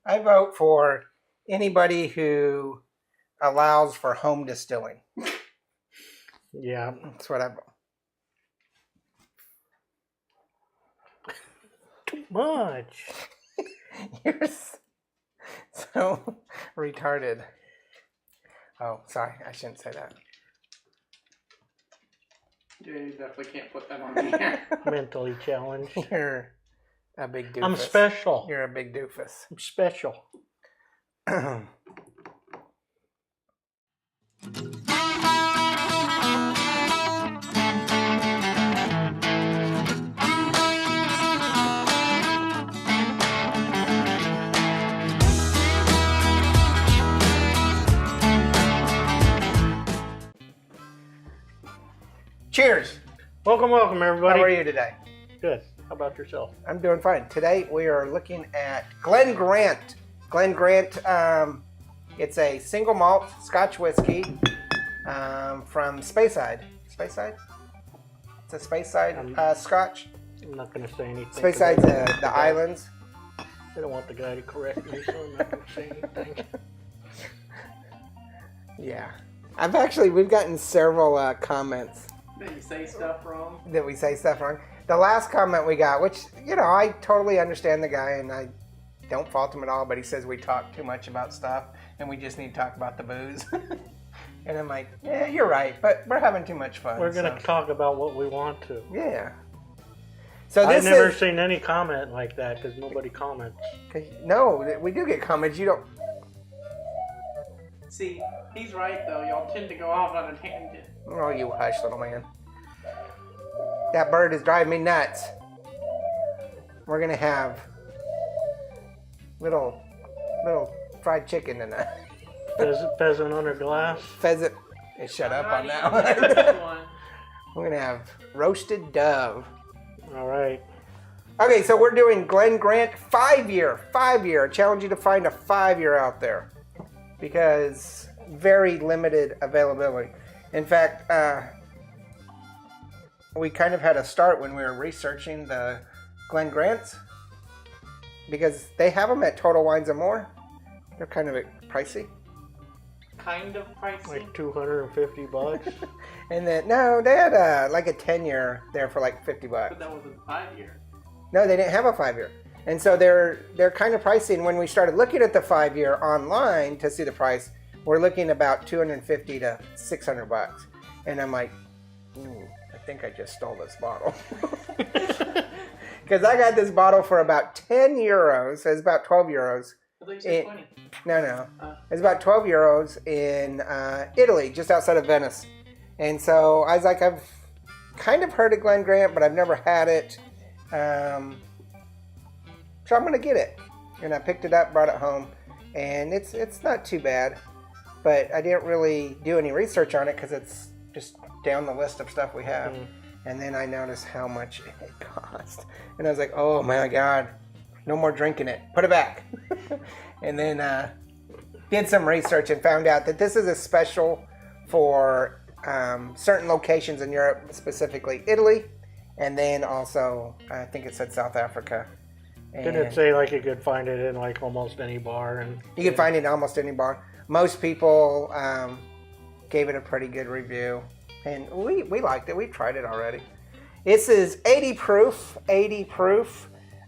I vote for anybody who allows for home distilling. Yeah. That's what I vote. Too much. You're so retarded. Oh, sorry. I shouldn't say that. Yeah, you definitely can't put that on here. Mentally challenged. You're a big doofus. I'm special. You're a big doofus. I'm special. Cheers. Welcome, everybody. How are you today? Good. How about yourself? I'm doing fine. Today we are looking at Glen Grant. Glen Grant, it's a single malt Scotch whiskey from Speyside. Speyside? It's a Speyside Scotch. I'm not going to say anything. Speyside's the islands. I don't want the guy to correct me, so I'm not going to say anything. Yeah. We've gotten several comments. That you say stuff wrong? That we say stuff wrong. The last comment we got, which, I totally understand the guy and I don't fault him at all, but he says we talk too much about stuff and we just need to talk about the booze. And I'm like, yeah, you're right, but we're having too much fun. We're going to talk about what we want to. Yeah. So I've never seen any comment like that because nobody comments. No, we do get comments. You don't. See, he's right though. Y'all tend to go off on a tangent. Oh, you hush, little man. That bird is driving me nuts. We're gonna have little fried chicken tonight. Pheasant under glass. Pheasant. Hey, shut up on that one. We're gonna have roasted dove. All right. Okay, so we're doing Glen Grant 5-year. I challenge you to find a 5-year out there because very limited availability. In fact, we kind of had a start when we were researching the Glen Grants because they have them at Total Wines and More. They're kind of pricey. Kind of pricey. Like $250. And then they had like a 10-year there for like $50. But that was a 5-year. No, they didn't have a 5-year. And so they're kind of pricey. And when we started looking at the 5-year online to see the price, we're looking about $250 to $600. And I'm like, I think I just stole this bottle. Because I got this bottle for about 10 euros. It's about 12 euros. I thought you said 20. No. It's about 12 euros in Italy, just outside of Venice. And so I was like, I've kind of heard of Glen Grant, but I've never had it. So I'm going to get it. And I picked it up, brought it home. And it's not too bad. But I didn't really do any research on it because it's just down the list of stuff we have. And then I noticed how much it cost. And I was like, oh my God, no more drinking it. Put it back. And then did some research and found out that this is a special for certain locations in Europe, specifically Italy. And then also, I think it said South Africa. Didn't it say like you could find it in like almost any bar? And you can find it in almost any bar. Most people gave it a pretty good review. And we liked it. We tried it already. This is 80 proof.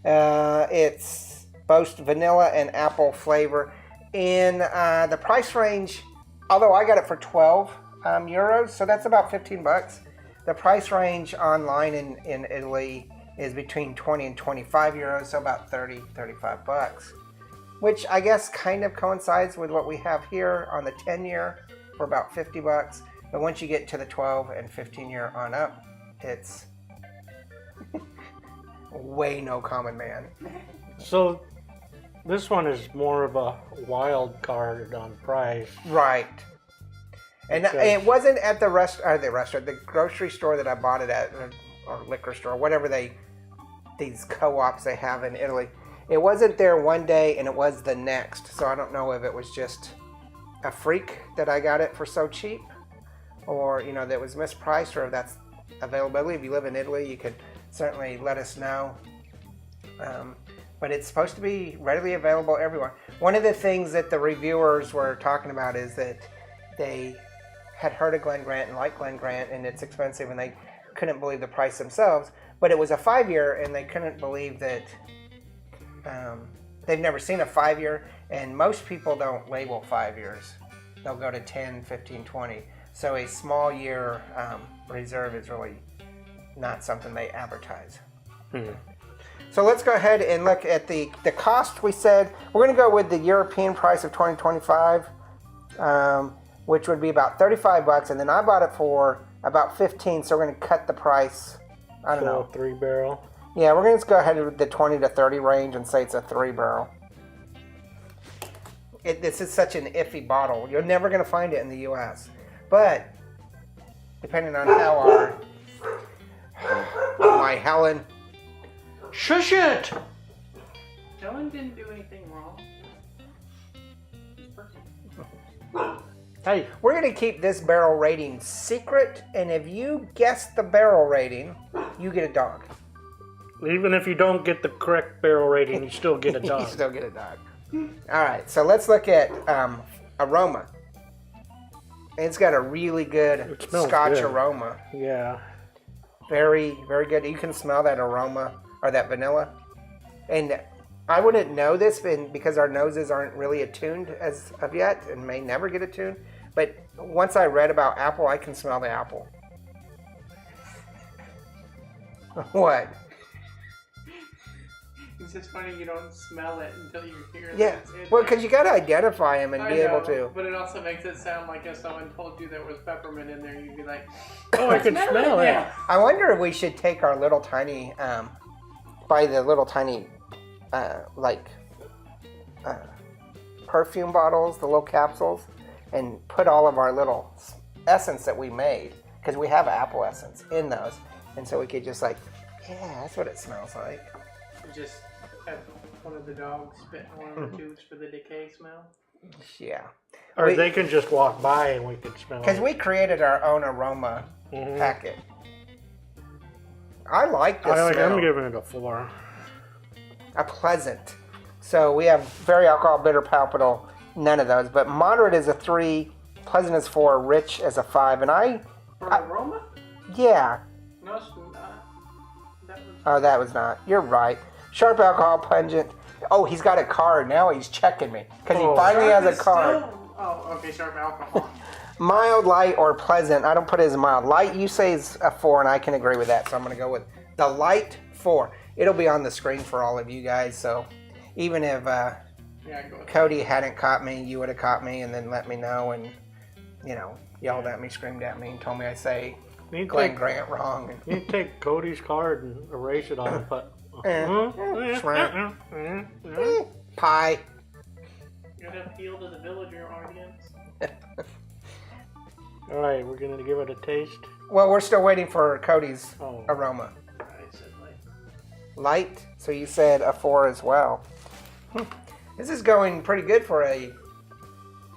It's boasts vanilla and apple flavor. In the price range, although I got it for 12 euros, so that's about $15. The price range online in Italy is between 20 and 25 euros, so about 30, 35 bucks. Which I guess kind of coincides with what we have here on the 10-year for about 50 bucks. But once you get to the 12 and 15 year on up, it's way no common man. So this one is more of a wild card on price. Right. And it wasn't at the grocery store that I bought it at, or liquor store, whatever these co-ops they have in Italy. It wasn't there one day and it was the next. So I don't know if it was just a freak that I got it for so cheap, or that was mispriced, or if that's availability. If you live in Italy, you could certainly let us know. but it's supposed to be readily available everywhere. One of the things that the reviewers were talking about is that they had heard of Glen Grant and liked Glen Grant, and it's expensive, and they couldn't believe the price themselves. But it was a 5-year, and they couldn't believe that they've never seen a 5-year, and most people don't label 5 years. They'll go to 10, 15, 20. So a small year reserve is really not something they advertise. So let's go ahead and look at the cost. We said we're going to go with the European price of 2025, which would be about $35, and then I bought it for about 15. So we're going to cut the price. I don't know. 3-barrel. Yeah, we're going to go ahead with the 20 to 30 range and say it's a 3-barrel. This is such an iffy bottle. You're never going to find it in the U.S. But depending on how my Helen. Shush it! Helen didn't do anything wrong. Hey, We're going to keep this barrel rating secret, and if you guess the barrel rating, you get a dog. even if you don't get the correct barrel rating, you still get a You dog. still get a dog. All right, so let's look at Aroma. It's got a really good It smells Scotch good. aroma. Yeah. Very, very good. You can smell that aroma or that vanilla. And I wouldn't know this because our noses aren't really attuned as of yet and may never get attuned. But once I read about apple, I can smell the apple. What? It's just funny you don't smell it until you hear it. Yeah. Well, because you got to identify them and I be able know, to. But it also makes it sound like if someone told you there was peppermint in there, you'd be like, Oh, I can smell it. Yeah. I wonder if we should take our little tiny, buy the little tiny, perfume bottles, the little capsules, and put all of our little essence that we made, because we have apple essence in those. And so we could just yeah, that's what it smells like. Just have one of the dogs spit in one of the tubes for the decay smell. Yeah. Or they can just walk by and we can smell Because it. we created our own aroma packet. I like this smell. I'm giving it a 4. A pleasant. So we have very alcohol, bitter, palpable, none of those. But moderate is a 3, pleasant is 4, rich is a 5. And For aroma? yeah. No, it's not. That was... Oh, that was not. You're right. Sharp alcohol, pungent. Oh, he's got a card. Now he's checking me. Because he finally has a card. Oh, okay, sharp alcohol. Mild, light, or pleasant. I don't put it as mild. Light, you say is a 4, and I can agree with that. So I'm going to go with the light 4. It'll be on the screen for all of you guys. So even if Yeah, go with Cody hadn't caught me, you would have caught me and then let me know and, yelled at me, screamed at me, and told me I say Glen Grant wrong. And, You take Cody's card and erase it on the put. shrimp. Pie. Good appeal to the villager audience. All right, we're gonna give it a taste. Well, we're still waiting for Cody's Oh. aroma. I said like, Light, so you said a 4 as well. This is going pretty good for a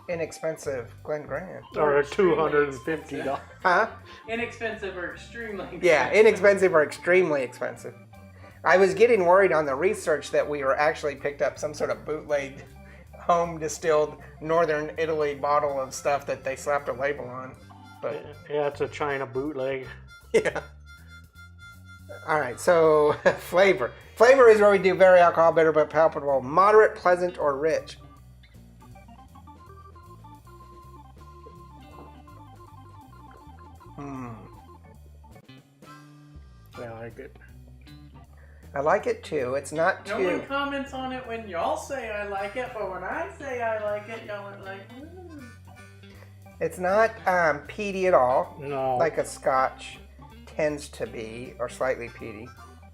inexpensive Glen Grant. Or a $250. Huh? inexpensive or extremely expensive. Yeah, inexpensive or extremely expensive. I was getting worried on the research that we were actually picked up some sort of bootleg, home distilled Northern Italy bottle of stuff that they slapped a label on. But Yeah, it's a China bootleg. yeah. All right, so flavor. Flavor is where we do very alcohol, bitter but palpable, moderate, pleasant, or rich. Yeah, I like it. I like it too. It's not No too. one comments on it when y'all say I like it, but when I say I like it, y'all are like, It's not peaty at all, No. like a Scotch tends to be, or slightly peaty.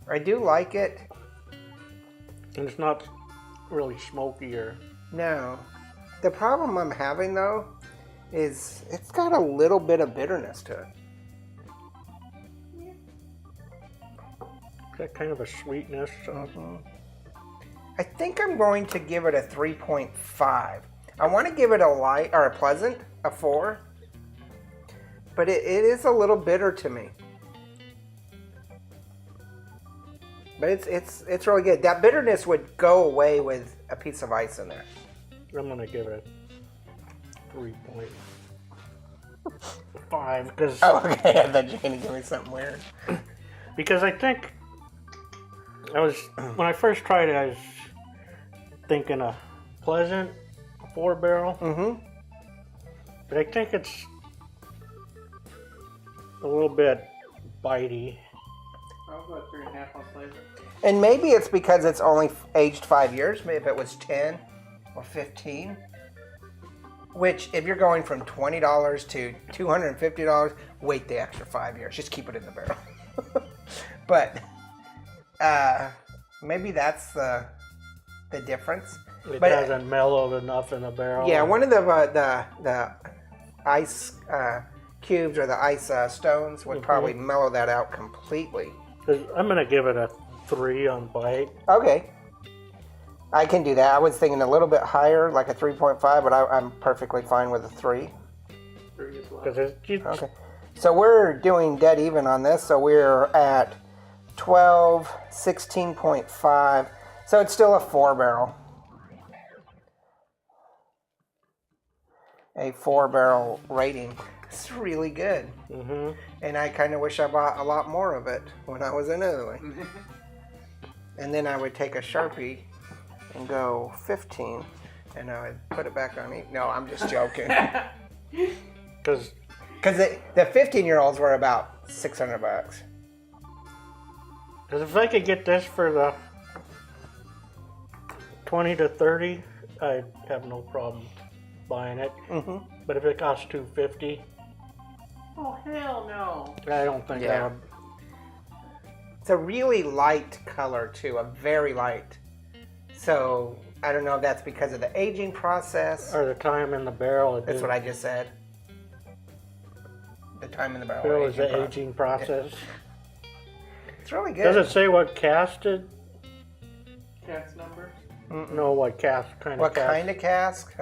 I do like it. And it's not really smoky or... No. The problem I'm having though is it's got a little bit of bitterness to it. Got kind of a sweetness. I think I'm going to give it a 3.5. I want to give it a light or a pleasant, a 4. But it is a little bitter to me. But it's really good. That bitterness would go away with a piece of ice in there. I'm gonna give it a 3.5 because Oh, okay. I thought you were gonna give me something weird. I think when I first tried it, I was thinking a pleasant 4-barrel, Mm-hmm. but I think it's a little bit bitey. I'll go 3.5 on flavor. And maybe it's because it's only aged 5 years. Maybe if it was 10 or 15. Which, if you're going from $20 to $250, wait the extra 5 years. Just keep it in the barrel. But maybe that's the difference. It But hasn't mellowed enough in the barrel. yeah, one of the ice cubes or the ice stones would probably mellow that out completely. 'Cause I'm gonna give it a 3 on bite. Okay. I can do that. I was thinking a little bit higher, like a 3.5, but I'm perfectly fine with a 3. 3 as well. Because it's Okay. So we're doing dead even on this, so we're at 12, 16.5. So it's still a 4-barrel. A 4-barrel rating. It's really good. And I kind of wish I bought a lot more of it when I was in Italy. And then I would take a Sharpie and go 15, and I would put it back on. No, I'm just joking. because Because the 15-year-olds were about $600. if I could get this for the 20 to 30, I'd have no problem buying it. But if it costs $250, Oh, hell no. I don't think Yeah. I would. It's a really light color too, a very light. So I don't know if that's because of the aging process. Or the time in the barrel. That's what I just said. The time in the barrel. It was aging the process. aging process. It's really good. Does it say what cask it? Cat's number. No, what cask kind What of cask? kind of cask?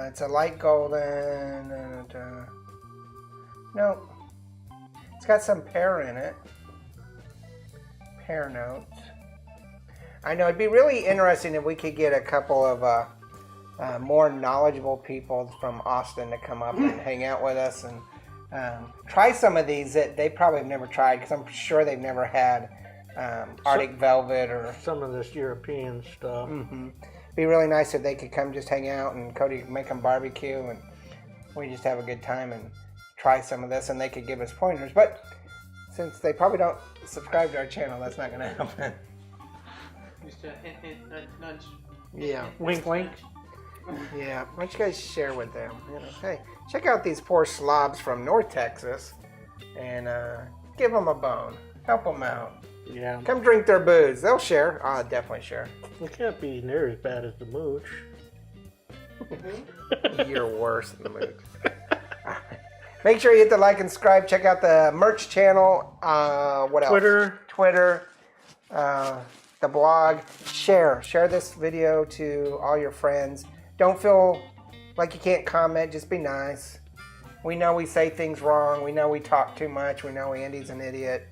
It's a light golden. And, no. It's got some pear in it. Pear notes. I know it'd be really interesting if we could get a couple of more knowledgeable people from Austin to come up and hang out with us and try some of these that they probably have never tried, because I'm sure they've never had Arctic Velvet or Some of this European stuff. be really nice if they could come just hang out and Cody could make them barbecue and we just have a good time and try some of this, and they could give us pointers. But since they probably don't subscribe to our channel, that's not going to happen. Just a hint, hint, nudge, nudge. Yeah. Wink, wink. Yeah. Why don't you guys share with them? You know, hey, check out these poor slobs from North Texas and give them a bone. Help them out. Yeah. Come drink their booze. They'll share. I'll definitely share. It can't be near as bad as the mooch. You're worse than the mood. Make sure you hit the like and subscribe. Check out the merch channel. What else? Twitter. The blog. Share this video to all your friends. Don't feel like you can't comment. Just be nice. We know we say things wrong. We know we talk too much. We know Andy's an idiot.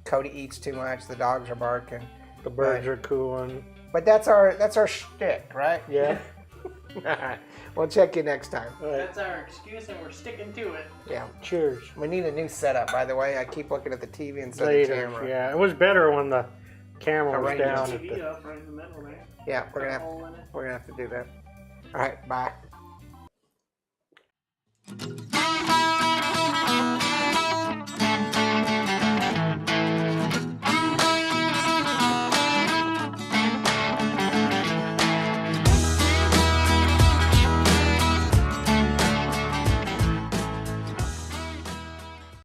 Cody eats too much. The dogs are barking. The birds are cooing. But that's our shtick, right? Yeah. All right. We'll check you next time. All right. That's our excuse, and we're sticking to it. Yeah. Cheers. We need a new setup, by the way. I keep looking at the TV instead of the Later. camera. Yeah, it was better when the camera was Arrange down. The at TV the- up right in the middle, right? Yeah, we're Got a gonna hole in it. have to do that. All right, bye.